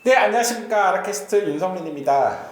네, 안녕하십니까. 아라캐스트 윤성민입니다.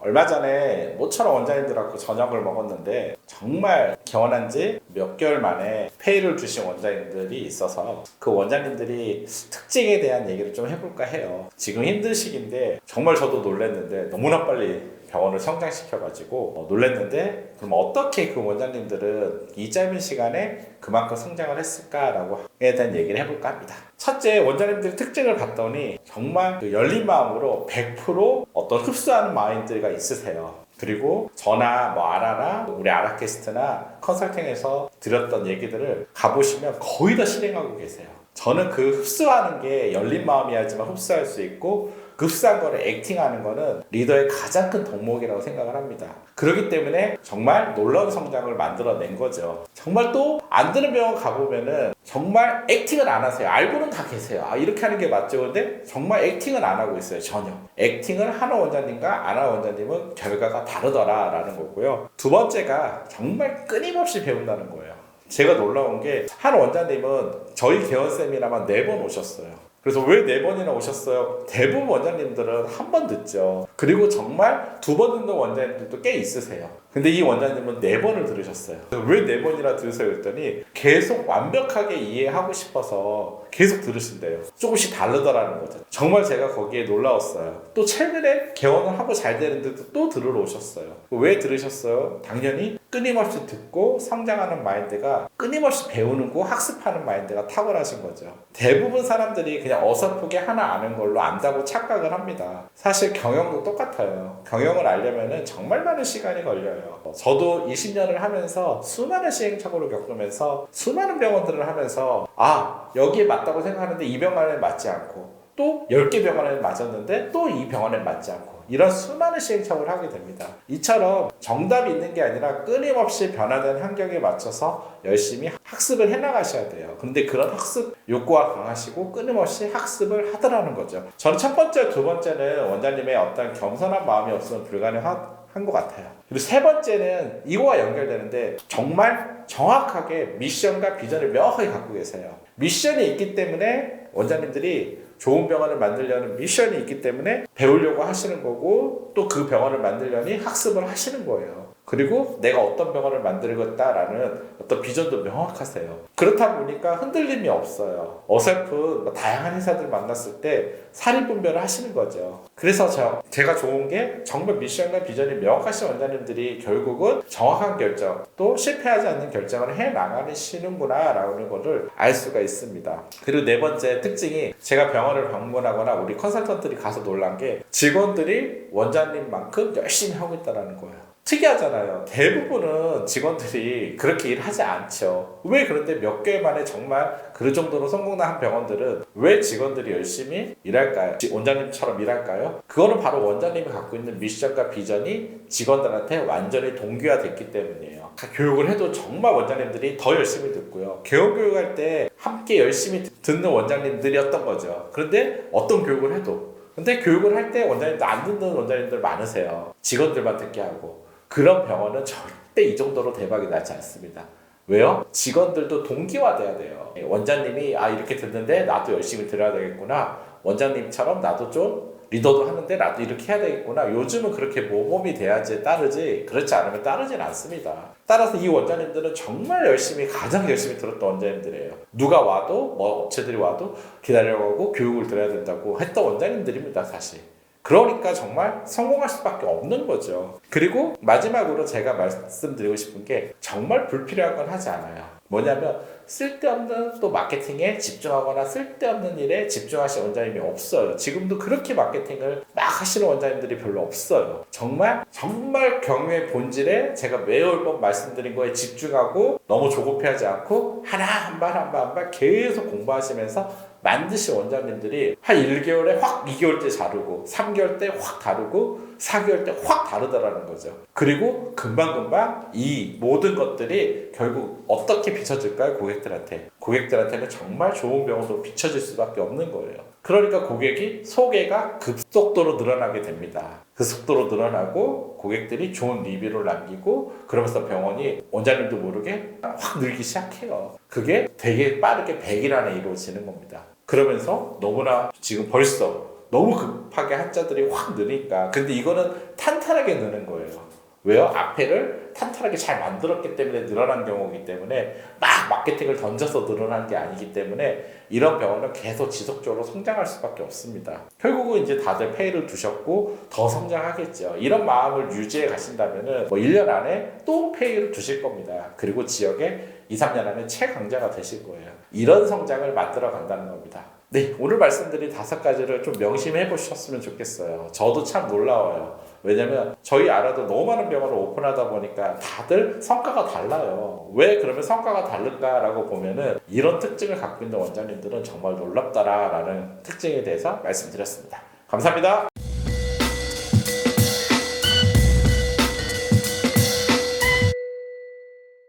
얼마 전에 모처럼 원장님들하고 저녁을 먹었는데 정말 개원한 지 몇 개월 만에 페이를 주신 원장님들이 있어서 그 원장님들이 특징에 대한 얘기를 좀 해볼까 해요. 지금 힘든 시기인데 정말 저도 놀랐는데 너무나 빨리 병원을 성장시켜가지고 놀랐는데, 그럼 어떻게 그 원장님들은 이 짧은 시간에 그만큼 성장을 했을까라고에 대한 얘기를 해볼까 합니다. 첫째, 원장님들의 특징을 봤더니 정말 그 열린 마음으로 100% 어떤 흡수하는 마인드가 있으세요. 그리고 저나 뭐 아라나 우리 아라캐스트나 컨설팅에서 드렸던 얘기들을 가보시면 거의 다 실행하고 계세요. 저는 그 흡수하는 게 열린 마음이야지만 흡수할 수 있고, 그 흡수한 거를 액팅하는 거는 리더의 가장 큰 덕목이라고 생각을 합니다. 그렇기 때문에 정말 놀라운 성장을 만들어낸 거죠. 정말 또 안 되는 병원 가보면은 정말 액팅을 안 하세요. 알고는 다 계세요. 이렇게 하는 게 맞죠. 근데 정말 액팅을 안 하고 있어요. 전혀. 액팅을 하는 원장님과 안 하는 원장님은 결과가 다르더라 라는 거고요. 두 번째가 정말 끊임없이 배운다는 거예요. 제가 놀라운 게 한 원장님은 저희 개원세미나만 4번 오셨어요. 그래서 왜 4번이나 오셨어요? 대부분 원장님들은 한 번 듣죠. 그리고 정말 2번 듣는 원장님들도 꽤 있으세요. 근데 이 원장님은 4번을 들으셨어요. 왜 4번이나 들으세요? 했더니 계속 완벽하게 이해하고 싶어서 계속 들으신대요. 조금씩 다르더라는 거죠. 정말 제가 거기에 놀라웠어요. 또 최근에 개원을 하고 잘 되는데도 또 들으러 오셨어요. 왜 들으셨어요? 당연히 끊임없이 듣고 성장하는 마인드가, 끊임없이 배우는 거 학습하는 마인드가 탁월하신 거죠. 대부분 사람들이 그냥 어설프게 하나 아는 걸로 안다고 착각을 합니다. 사실 경영도 똑같아요. 경영을 알려면 정말 많은 시간이 걸려요. 저도 20년을 하면서 수많은 시행착오를 겪으면서 수많은 병원들을 하면서 여기에 맞다고 생각하는데 이 병원에 맞지 않고, 또 10개 병원에 맞았는데 또 이 병원에 맞지 않고, 이런 수많은 시행착오를 하게 됩니다. 이처럼 정답이 있는 게 아니라 끊임없이 변화된 환경에 맞춰서 열심히 학습을 해나가셔야 돼요. 근데 그런 학습 욕구가 강하시고 끊임없이 학습을 하더라는 거죠. 저는 첫 번째, 두 번째는 원장님의 어떤 겸손한 마음이 없으면 불가능한 것 같아요. 그리고 세 번째는 이거와 연결되는데, 정말 정확하게 미션과 비전을 명확하게 갖고 계세요. 미션이 있기 때문에 원장님들이 좋은 병원을 만들려는 미션이 있기 때문에 배우려고 하시는 거고, 또 그 병원을 만들려니 학습을 하시는 거예요. 그리고 내가 어떤 병원을 만들겠다라는 어떤 비전도 명확하세요. 그렇다 보니까 흔들림이 없어요. 어설픈 다양한 회사들 만났을 때 사리분별을 하시는 거죠. 그래서 제가 좋은 게 정말 미션과 비전이 명확하신 원장님들이 결국은 정확한 결정, 또 실패하지 않는 결정을 해나가시는구나 라는 것을 알 수가 있습니다. 그리고 네 번째 특징이, 제가 병원을 방문하거나 우리 컨설턴트들이 가서 놀란 게 직원들이 원장님만큼 열심히 하고 있다는 거예요. 특이하잖아요. 대부분은 직원들이 그렇게 일하지 않죠. 왜? 그런데 몇 개월 만에 정말 그 정도로 성공한 병원들은 왜 직원들이 열심히 일할까요? 원장님처럼 일할까요? 그거는 바로 원장님이 갖고 있는 미션과 비전이 직원들한테 완전히 동기화됐기 때문이에요. 교육을 해도 정말 원장님들이 더 열심히 듣고요. 교육할 때 함께 열심히 듣는 원장님들이었던 거죠. 그런데 어떤 교육을 해도, 근데 교육을 할 때 원장님들 안 듣는 원장님들 많으세요. 직원들만 듣게 하고. 그런 병원은 절대 이 정도로 대박이 나지 않습니다. 왜요? 직원들도 동기화돼야 돼요. 원장님이 이렇게 듣는데 나도 열심히 들어야 되겠구나. 원장님처럼 나도 좀 리더도 하는데 나도 이렇게 해야 되겠구나. 요즘은 그렇게 모범이 돼야지 따르지, 그렇지 않으면 따르진 않습니다. 따라서 이 원장님들은 정말 열심히, 가장 열심히 들었던 원장님들이에요. 누가 와도, 업체들이 와도 기다려가고 교육을 들어야 된다고 했던 원장님들입니다, 사실. 그러니까 정말 성공할 수밖에 없는 거죠. 그리고 마지막으로 제가 말씀드리고 싶은 게, 정말 불필요한 건 하지 않아요. 뭐냐면 쓸데없는 또 마케팅에 집중하거나 쓸데없는 일에 집중하시는 원장님이 없어요. 지금도 그렇게 마케팅을 막 하시는 원장님들이 별로 없어요. 정말 경영의 본질에 제가 매월 말씀드린 거에 집중하고 너무 조급해하지 않고 하나 한 발 계속 공부하시면서 만드신 원장님들이 한 1개월에 확 2개월 때 다르고, 3개월 때 확 다르고, 4개월 때 확 다르다라는 거죠. 그리고 금방금방 이 모든 것들이 결국 어떻게 비춰질까요? 고객들한테는 정말 좋은 병원으로 비춰질 수밖에 없는 거예요. 그러니까 소개가 급속도로 늘어나게 됩니다. 그 속도로 늘어나고 고객들이 좋은 리뷰를 남기고, 그러면서 병원이 원장님도 모르게 확 늘기 시작해요. 그게 되게 빠르게 100일 안에 이루어지는 겁니다. 그러면서 너무나 지금 벌써 너무 급하게 한자들이 확 느니까. 근데 이거는 탄탄하게 느는 거예요. 왜요? 앞에를 탄탄하게 잘 만들었기 때문에 늘어난 경우이기 때문에 막 마케팅을 던져서 늘어난 게 아니기 때문에 이런 병원은 계속 지속적으로 성장할 수밖에 없습니다. 결국은 이제 다들 페이를 두셨고 더 성장하겠죠. 이런 마음을 유지해 가신다면은 뭐 1년 안에 또 페이를 두실 겁니다. 그리고 지역에 2, 3년 안에 최강자가 되실 거예요. 이런 성장을 만들어 간다는 겁니다. 네, 오늘 말씀드린 5가지를 좀 명심해 보셨으면 좋겠어요. 저도 참 놀라워요. 왜냐면 저희 알아도 너무 많은 병원을 오픈하다 보니까 다들 성과가 달라요. 왜 그러면 성과가 다른가라고 보면은 이런 특징을 갖고 있는 원장님들은 정말 놀랍다라는 특징에 대해서 말씀드렸습니다. 감사합니다.